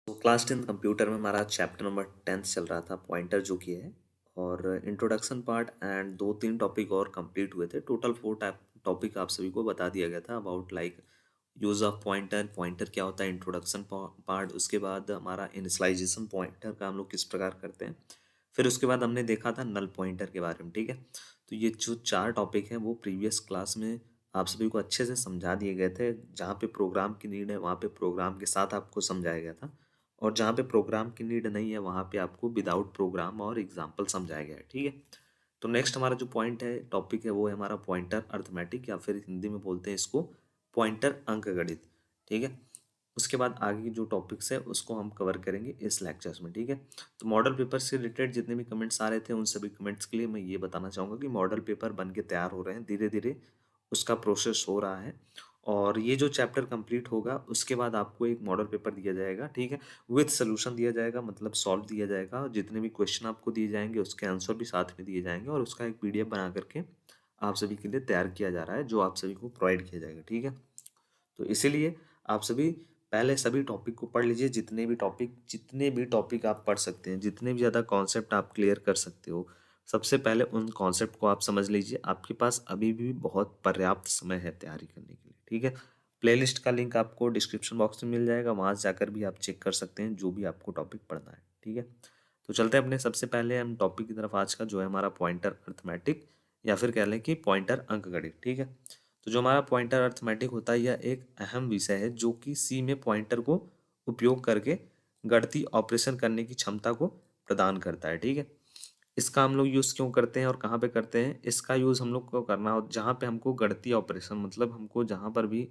तो class 10 computer में हमारा चैप्टर नंबर 10 चल रहा था पॉइंटर जो कि है। और इंट्रोडक्शन पार्ट एंड 2-3 टॉपिक और कंप्लीट हुए थे। टोटल 4 टाइप टॉपिक आप सभी को बता दिया गया था about like use of pointer, pointer क्या होता है, इंट्रोडक्शन पार्ट, उसके बाद हमारा इनिशियलाइजेशन पॉइंटर का हम लोग किस प्रकार करते हैं। फिर उसके बाद हमने देखा था नल पॉइंटर के बारे में, ठीक है। तो ये जो 4 टॉपिक हैं वो प्रीवियस क्लास में आप सभी को अच्छे से समझा दिए गए थे। जहाँ पे प्रोग्राम की नीड है वहाँ पे प्रोग्राम के साथ आपको समझाया गया था, और जहाँ पे प्रोग्राम की नीड नहीं है वहाँ पे आपको विदाउट प्रोग्राम और एग्जाम्पल समझाया गया है, ठीक है। तो नेक्स्ट हमारा जो पॉइंट है, टॉपिक है, वो है हमारा पॉइंटर अर्थमेटिक, या फिर हिंदी में बोलते हैं इसको पॉइंटर अंकगणित, ठीक है। उसके बाद आगे की जो टॉपिक्स है उसको हम कवर करेंगे इस लेक्चर्स में, ठीक है। तो मॉडल पेपर से रिलेटेड जितने भी कमेंट्स आ रहे थे उन सभी कमेंट्स के लिए मैं ये बताना चाहूँगा कि मॉडल पेपर बन के तैयार हो रहे हैं, धीरे धीरे उसका प्रोसेस हो रहा है। और ये जो चैप्टर कंप्लीट होगा उसके बाद आपको एक मॉडल पेपर दिया जाएगा, ठीक है, विथ सोल्यूशन दिया जाएगा, मतलब सॉल्व दिया जाएगा, और जितने भी क्वेश्चन आपको दिए जाएंगे उसके आंसर भी साथ में दिए जाएंगे, और उसका एक पीडीएफ बना करके आप सभी के लिए तैयार किया जा रहा है, जो आप सभी को प्रोवाइड किया जाएगा, ठीक है। तो इसीलिए आप सभी पहले सभी टॉपिक को पढ़ लीजिए, जितने भी टॉपिक आप पढ़ सकते हैं, जितने भी ज़्यादा कॉन्सेप्ट आप क्लियर कर सकते हो, सबसे पहले उन कॉन्सेप्ट को आप समझ लीजिए। आपके पास अभी भी बहुत पर्याप्त समय है तैयारी करने के लिए, ठीक है। प्लेलिस्ट का लिंक आपको डिस्क्रिप्शन बॉक्स में मिल जाएगा, वहाँ से जाकर भी आप चेक कर सकते हैं जो भी आपको टॉपिक पढ़ना है, ठीक है। तो चलते हैं अपने सबसे पहले हम टॉपिक की तरफ आज का, जो है हमारा पॉइंटर अर्थमेटिक, या फिर कह लें कि पॉइंटर अंकगणित, ठीक है। तो जो हमारा पॉइंटर अर्थमेटिक होता है यह एक अहम विषय है जो कि सी में पॉइंटर को उपयोग करके गणितीय ऑपरेशन करने की क्षमता को प्रदान करता है, ठीक है। इसका हम लोग यूज़ क्यों करते हैं और कहाँ पे करते हैं, इसका यूज़ हम लोग को करना हो जहाँ पे हमको गणितीय ऑपरेशन, मतलब हमको जहाँ पर भी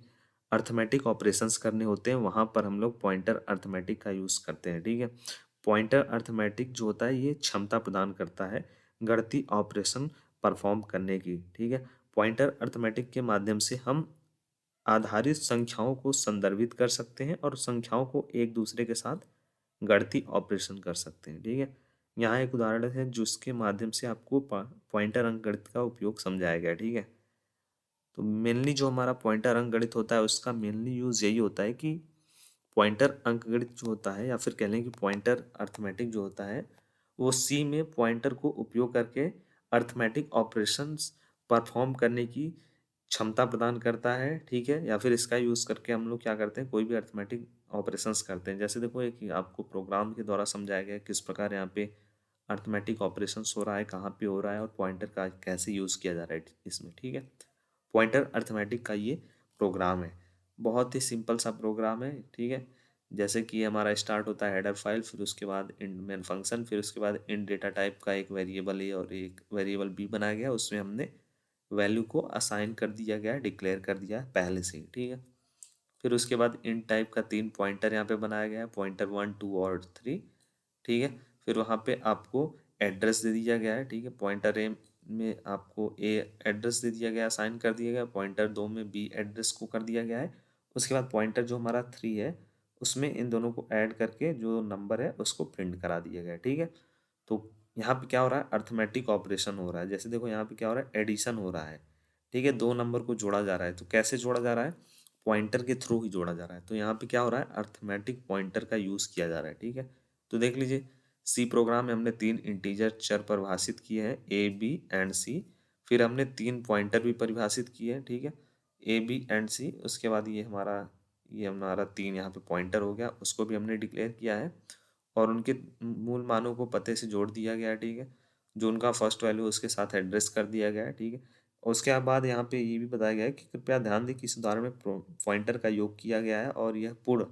अर्थमेटिक ऑपरेशंस करने होते हैं वहाँ पर हम लोग पॉइंटर अर्थमेटिक का यूज़ करते हैं, ठीक है। पॉइंटर अर्थमेटिक जो होता है ये क्षमता प्रदान करता है गणितीय ऑपरेशन परफॉर्म करने की, ठीक है। पॉइंटर अर्थमेटिक के माध्यम से हम आधारित संख्याओं को संदर्भित कर सकते हैं और संख्याओं को एक दूसरे के साथ गणितीय ऑपरेशन कर सकते हैं, ठीक है। यहाँ एक उदाहरण है जिसके माध्यम से आपको पॉइंटर अंकगणित का उपयोग समझाया गया है, ठीक है। तो मेनली जो हमारा पॉइंटर अंकगणित होता है उसका मेनली यूज़ यही होता है कि पॉइंटर अंकगणित जो होता है, या फिर कह लें कि पॉइंटर अर्थमेटिक जो होता है, वो सी में पॉइंटर को उपयोग करके अर्थमेटिक ऑपरेशंस परफॉर्म करने की क्षमता प्रदान करता है, ठीक है। या फिर इसका यूज़ करके हम लोग क्या करते हैं, कोई भी अर्थमेटिक ऑपरेशंस करते हैं। जैसे देखो एक आपको प्रोग्राम के द्वारा समझाया गया है किस प्रकार यहाँ पे अर्थमेटिक ऑपरेशंस हो रहा है, कहाँ पे हो रहा है, और पॉइंटर का कैसे यूज़ किया जा रहा है इसमें, ठीक है। पॉइंटर अर्थमेटिक का ये प्रोग्राम है, बहुत ही सिंपल सा प्रोग्राम है, ठीक है। जैसे कि हमारा स्टार्ट होता है हेडर फाइल, फिर उसके बाद इंड मेन फंक्शन, फिर उसके बाद इंड डेटा टाइप का एक वेरिएबल ए और एक वेरिएबल बी बनाया गया, उसमें हमने वैल्यू को असाइन कर दिया गया, डिक्लेयर कर दिया है पहले से ही, ठीक है। फिर उसके बाद इंट टाइप का 3 पॉइंटर यहाँ पे बनाया गया है, पॉइंटर 1, 2 और 3, ठीक है। फिर वहाँ पे आपको एड्रेस दे दिया गया है, ठीक है। पॉइंटर ए में आपको ए एड्रेस दे दिया गया, असाइन कर दिया गया, पॉइंटर 2 में बी एड्रेस को कर दिया गया है। उसके बाद पॉइंटर जो हमारा 3 है उसमें इन दोनों को ऐड करके जो नंबर है उसको प्रिंट करा दिया गया है, ठीक है। तो यहाँ पे क्या हो रहा है, अर्थमेटिक ऑपरेशन हो रहा है। जैसे देखो यहाँ पे क्या हो रहा है, एडिशन हो रहा है, ठीक है। दो नंबर को जोड़ा जा रहा है, तो कैसे जोड़ा जा रहा है, पॉइंटर के थ्रू ही जोड़ा जा रहा है। तो यहाँ पे क्या हो रहा है, अर्थमेटिक पॉइंटर का यूज़ किया जा रहा है, ठीक है। तो देख लीजिए सी प्रोग्राम में हमने 3 इंटीजर चर परिभाषित किए हैं, ए बी एंड सी। फिर हमने 3 पॉइंटर भी परिभाषित किए हैं, ठीक है, ए बी एंड सी। उसके बाद ये हमारा 3 यहाँ पे पॉइंटर हो गया, उसको भी हमने डिक्लेयर किया है, और उनके मूल मानों को पते से जोड़ दिया गया है, ठीक है। जो उनका फर्स्ट वैल्यू उसके साथ एड्रेस कर दिया गया है, ठीक है। और उसके बाद यहाँ पे ये भी बताया गया है कि कृपया ध्यान दें कि इस उदाहरण में पॉइंटर का योग किया गया है और यह पूर्ण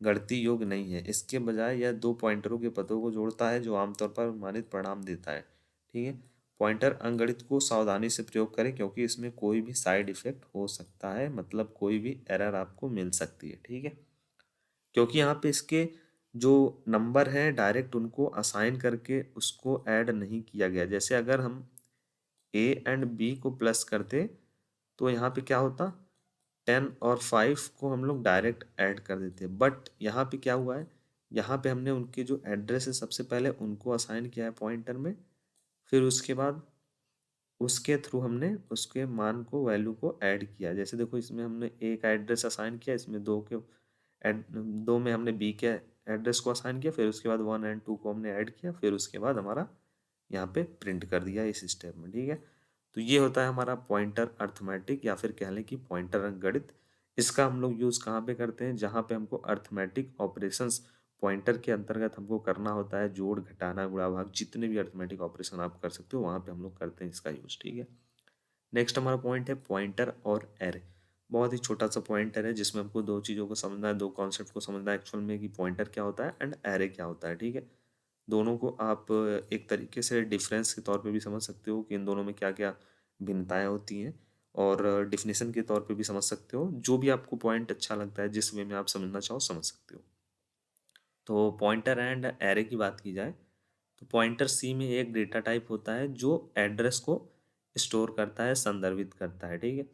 गणितीय योग नहीं है। इसके बजाय यह दो पॉइंटरों के पदों को जोड़ता है जो आमतौर पर अनुमानित परिणाम देता है, ठीक है। पॉइंटर अंकगणित को सावधानी से प्रयोग करें क्योंकि इसमें कोई भी साइड इफेक्ट हो सकता है, मतलब कोई भी एरर आपको मिल सकती है, ठीक है। क्योंकि यहाँ पे इसके जो नंबर हैं डायरेक्ट उनको असाइन करके उसको ऐड नहीं किया गया। जैसे अगर हम ए एंड बी को प्लस करते तो यहाँ पे क्या होता, 10 और 5 को हम लोग डायरेक्ट ऐड कर देते, बट यहाँ पे क्या हुआ है, यहाँ पे हमने उनके जो एड्रेस है सबसे पहले उनको असाइन किया है पॉइंटर में, फिर उसके बाद उसके थ्रू हमने उसके मान को वैल्यू को ऐड किया। जैसे देखो इसमें हमने ए का एड्रेस असाइन किया, इसमें दो में हमने बी के एड्रेस को असाइन किया, फिर उसके बाद 1 और 2 को हमने ऐड किया, फिर उसके बाद हमारा यहाँ पे प्रिंट कर दिया इस स्टेप में, ठीक है। तो ये होता है हमारा पॉइंटर अर्थमेटिक या फिर कह लें कि पॉइंटर अंकगणित। इसका हम लोग यूज़ कहाँ पे करते हैं, जहाँ पे हमको अर्थमेटिक ऑपरेशंस पॉइंटर के अंतर्गत हमको करना होता है, जोड़ घटाना गुणा भाग जितने भी अर्थमेटिक ऑपरेशन आप कर सकते हो वहाँ पे हम लोग करते हैं इसका यूज़, ठीक है। नेक्स्ट हमारा पॉइंट है पॉइंटर और एरे। बहुत ही छोटा सा पॉइंटर है जिसमें हमको दो चीज़ों को समझना है, दो कॉन्सेप्ट को समझना है एक्चुअल में, कि पॉइंटर क्या होता है एंड एरे क्या होता है, ठीक है। दोनों को आप एक तरीके से डिफरेंस के तौर पे भी समझ सकते हो कि इन दोनों में क्या क्या भिन्नताएं होती हैं, और डिफिनेशन के तौर पे भी समझ सकते हो। जो भी आपको पॉइंट अच्छा लगता है, जिस वे में आप समझना चाहो समझ सकते हो। तो पॉइंटर एंड एरे की बात की जाए तो पॉइंटर सी में एक डेटा टाइप होता है जो एड्रेस को स्टोर करता है, संदर्भित करता है, ठीक है।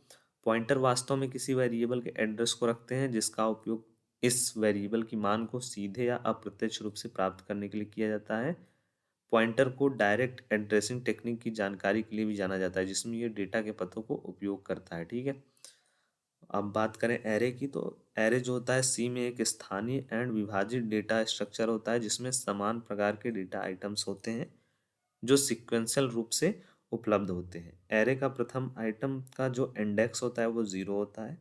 पॉइंटर वास्तव में किसी वेरिएबल के एड्रेस को रखते हैं जिसका उपयोग इस वेरिएबल की मान को सीधे या अप्रत्यक्ष रूप से प्राप्त करने के लिए किया जाता है। पॉइंटर को डायरेक्ट एड्रेसिंग टेक्निक की जानकारी के लिए भी जाना जाता है, जिसमें ये डेटा के पतों को उपयोग करता है, ठीक है। अब बात करें एरे की, तो एरे जो होता है सी में एक स्थानीय एंड विभाजित डेटा स्ट्रक्चर होता है जिसमें समान प्रकार के डेटा आइटम्स होते हैं जो सिक्वेंशियल रूप से उपलब्ध होते हैं। एरे का प्रथम आइटम का जो इंडेक्स होता है वो 0 होता है।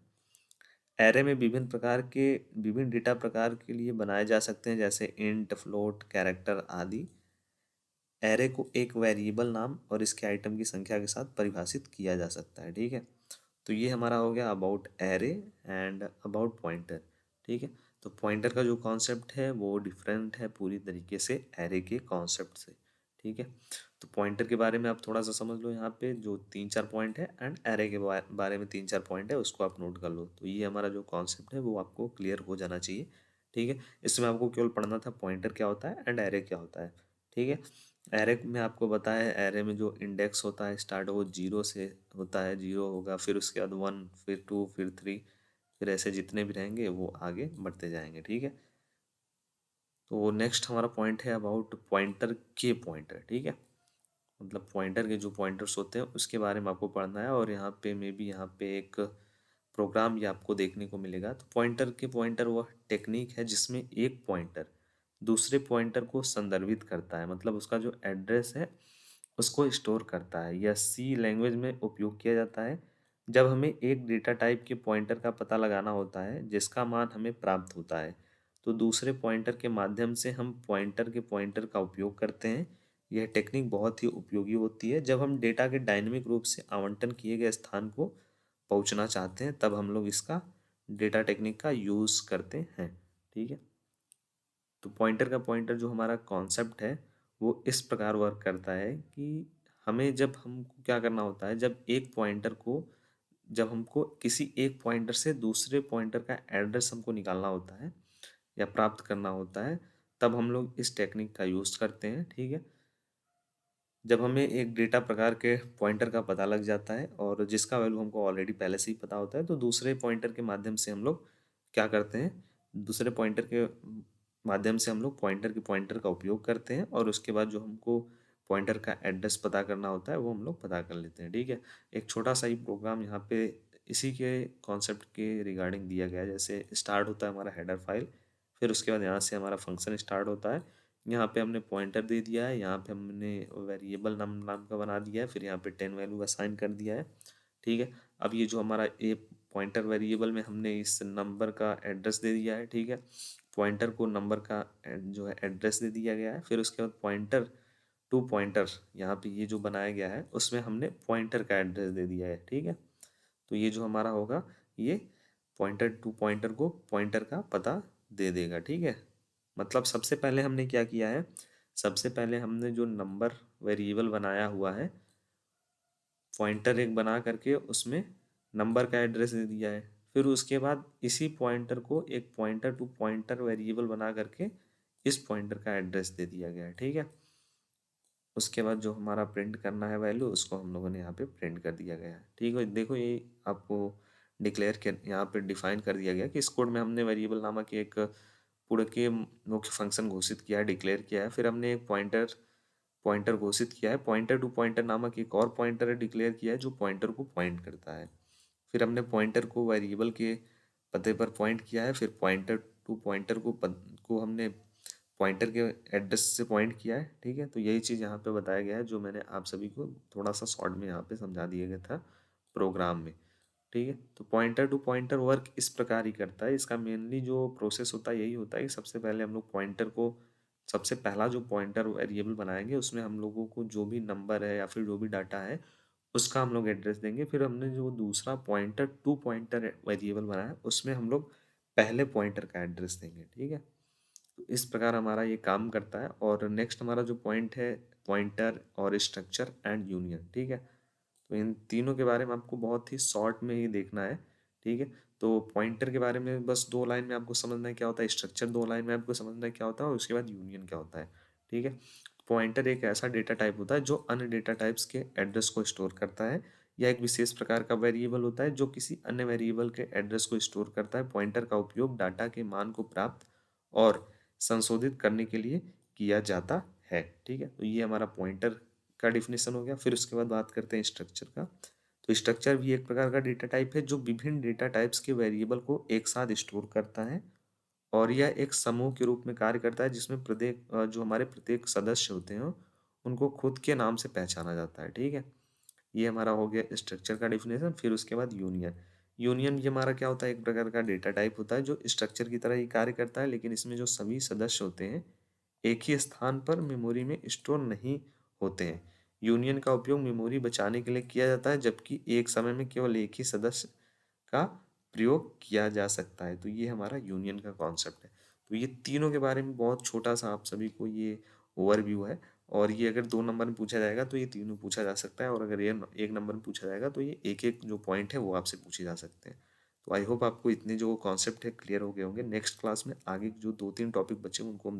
एरे में विभिन्न डेटा प्रकार के लिए बनाए जा सकते हैं, जैसे इंट, फ्लोट, कैरेक्टर आदि। एरे को एक वेरिएबल नाम और इसके आइटम की संख्या के साथ परिभाषित किया जा सकता है, ठीक है। तो ये हमारा हो गया about array and about pointer, ठीक है। तो पॉइंटर का जो कॉन्सेप्ट है वो डिफरेंट है पूरी तरीके से एरे के कॉन्सेप्ट से, ठीक है। तो पॉइंटर के बारे में आप थोड़ा सा समझ लो, यहाँ पे जो 3-4 पॉइंट है, एंड एरे के बारे में 3-4 पॉइंट है, उसको आप नोट कर लो। तो ये हमारा जो कॉन्सेप्ट है वो आपको क्लियर हो जाना चाहिए, ठीक है। इसमें आपको केवल पढ़ना था पॉइंटर क्या होता है एंड एरे क्या होता है, ठीक है। एरे में आपको बताया है, एरे में जो इंडेक्स होता है स्टार्ट वो 0 से होता है, 0 होगा, फिर उसके बाद 1, फिर 2, फिर 3, फिर ऐसे जितने भी रहेंगे वो आगे बढ़ते जाएंगे, ठीक है। तो नेक्स्ट हमारा पॉइंट है अबाउट पॉइंटर के पॉइंटर, ठीक है। मतलब पॉइंटर के जो पॉइंटर्स होते हैं उसके बारे में आपको पढ़ना है, और यहाँ पे मे बी यहाँ पे एक प्रोग्राम ये आपको देखने को मिलेगा। तो पॉइंटर के पॉइंटर वह टेक्निक है जिसमें एक पॉइंटर दूसरे पॉइंटर को संदर्भित करता है, मतलब उसका जो एड्रेस है उसको स्टोर करता है। यह सी लैंग्वेज में उपयोग किया जाता है जब हमें एक डेटा टाइप के पॉइंटर का पता लगाना होता है जिसका मान हमें प्राप्त होता है, तो दूसरे पॉइंटर के माध्यम से हम पॉइंटर के पॉइंटर का उपयोग करते हैं। यह टेक्निक बहुत ही उपयोगी होती है जब हम डेटा के डायनेमिक रूप से आवंटन किए गए स्थान को पहुंचना चाहते हैं, तब हम लोग इसका डेटा टेक्निक का यूज़ करते हैं, ठीक है। तो पॉइंटर का पॉइंटर जो हमारा कॉन्सेप्ट है वो इस प्रकार वर्क करता है कि हमें जब हमको क्या करना होता है, जब हमको किसी एक पॉइंटर से दूसरे पॉइंटर का एड्रेस हमको निकालना होता है या प्राप्त करना होता है, तब हम लोग इस टेक्निक का यूज़ करते हैं, ठीक है। जब हमें एक डेटा प्रकार के पॉइंटर का पता लग जाता है और जिसका वैल्यू हमको ऑलरेडी पहले से ही पता होता है, तो दूसरे पॉइंटर के माध्यम से हम लोग क्या करते हैं, दूसरे पॉइंटर के माध्यम से हम लोग पॉइंटर के पॉइंटर का उपयोग करते हैं, और उसके बाद जो हमको पॉइंटर का एड्रेस पता करना होता है वो हम लोग पता कर लेते हैं, ठीक है। एक छोटा सा ही प्रोग्राम यहाँ पे इसी के कॉन्सेप्ट के रिगार्डिंग दिया गया है। जैसे स्टार्ट होता है हमारा हेडर फाइल, फिर उसके बाद यहाँ से हमारा फंक्शन स्टार्ट होता है। यहाँ पे हमने पॉइंटर दे दिया है, यहाँ पे हमने वेरिएबल नाम नाम का बना दिया है, फिर यहाँ पे 10 वैल्यू असाइन कर दिया है, ठीक है। अब ये जो हमारा ए पॉइंटर वेरिएबल में हमने इस नंबर का एड्रेस दे दिया है, ठीक है। पॉइंटर को नंबर का जो है एड्रेस दे दिया गया है, फिर उसके बाद पॉइंटर टू पॉइंटर यहाँ पे ये जो बनाया गया है उसमें हमने पॉइंटर का एड्रेस दे दिया है, ठीक है। तो ये जो हमारा होगा ये पॉइंटर टू पॉइंटर को पॉइंटर का पता दे देगा, ठीक है। मतलब सबसे पहले हमने क्या किया है, सबसे पहले हमने जो नंबर वेरिएबल बनाया हुआ है, पॉइंटर एक बना करके उसमें नंबर का एड्रेस दे दिया है, फिर उसके बाद इसी पॉइंटर को एक पॉइंटर टू पॉइंटर वेरिएबल बना करके इस पॉइंटर का एड्रेस दे दिया गया है, ठीक है। उसके बाद जो हमारा प्रिंट करना है वैल्यू उसको हम लोगों ने यहाँ पे प्रिंट कर दिया गया है, ठीक है। देखो ये आपको डिक्लेयर कर यहाँ पे डिफाइन कर दिया गया कि इस कोड में हमने वेरिएबल नामक एक पूरे के मुख्य फंक्शन घोषित किया है, डिक्लेयर किया है। फिर हमने एक पॉइंटर पॉइंटर घोषित किया है, पॉइंटर टू पॉइंटर नामक एक और पॉइंटर डिक्लेयर किया है जो पॉइंटर को पॉइंट करता है। फिर हमने पॉइंटर को वेरिएबल के पते पर पॉइंट किया है, फिर पॉइंटर टू पॉइंटर को हमने पॉइंटर के एड्रेस से पॉइंट किया है, ठीक है। तो यही चीज़ यहाँ पे बताया गया है जो मैंने आप सभी को थोड़ा सा शॉर्ट में यहाँ पे समझा दिया गया था प्रोग्राम में, ठीक है। तो पॉइंटर टू पॉइंटर वर्क इस प्रकार ही करता है। इसका मेनली जो प्रोसेस होता है यही होता है कि सबसे पहले हम लोग पॉइंटर को, सबसे पहला जो पॉइंटर वेरिएबल बनाएंगे उसमें हम लोगों को जो भी नंबर है या फिर जो भी डाटा है उसका हम लोग एड्रेस देंगे। फिर हमने जो दूसरा पॉइंटर टू पॉइंटर वेरिएबल बनाया उसमें हम लोग पहले पॉइंटर का एड्रेस देंगे, ठीक है। तो इस प्रकार हमारा ये काम करता है। और नेक्स्ट हमारा जो पॉइंट है, पॉइंटर और स्ट्रक्चर एंड यूनियन, ठीक है। तो इन तीनों के बारे में आपको बहुत ही शॉर्ट में ही देखना है, ठीक है। तो पॉइंटर के बारे में बस 2 लाइन में आपको समझना है क्या होता है, स्ट्रक्चर 2 लाइन में आपको समझना है क्या होता है, और उसके बाद यूनियन क्या होता है, ठीक है। पॉइंटर एक ऐसा डेटा टाइप होता है जो अन्य डेटा टाइप्स के एड्रेस को स्टोर करता है, या एक विशेष प्रकार का वेरिएबल होता है जो किसी अन्य वेरिएबल के एड्रेस को स्टोर करता है। पॉइंटर का उपयोग डाटा के मान को प्राप्त और संशोधित करने के लिए किया जाता है, ठीक है। तो ये हमारा पॉइंटर का डिफिनेशन हो गया। फिर उसके बाद बात करते हैं स्ट्रक्चर का। तो स्ट्रक्चर भी एक प्रकार का डेटा टाइप है जो विभिन्न डेटा टाइप्स के वेरिएबल को एक साथ स्टोर करता है, और यह एक समूह के रूप में कार्य करता है जिसमें प्रत्येक जो हमारे प्रत्येक सदस्य होते हैं उनको खुद के नाम से पहचाना जाता है, ठीक है। ये हमारा हो गया स्ट्रक्चर का डिफिनेशन। फिर उसके बाद यूनियन। यूनियन ये हमारा क्या होता है, एक प्रकार का डेटा टाइप होता है जो स्ट्रक्चर की तरह ही कार्य करता है, लेकिन इसमें जो सभी सदस्य होते हैं एक ही स्थान पर मेमोरी में स्टोर नहीं होते हैं। यूनियन का उपयोग मेमोरी बचाने के लिए किया जाता है, जबकि एक समय में केवल एक ही सदस्य का प्रयोग किया जा सकता है। तो ये हमारा यूनियन का कॉन्सेप्ट है। तो ये तीनों के बारे में बहुत छोटा सा आप सभी को ये ओवरव्यू है। और ये अगर 2 नंबर में पूछा जाएगा तो ये तीनों पूछा जा सकता है, और अगर ये 1 नंबर में पूछा जाएगा तो ये एक एक जो पॉइंट है वो आपसे पूछे जा सकते हैं। तो आई होप आपको इतने जो कॉन्सेप्ट है क्लियर हो गए होंगे। नेक्स्ट क्लास में आगे जो 2-3 टॉपिक बचे उनको हम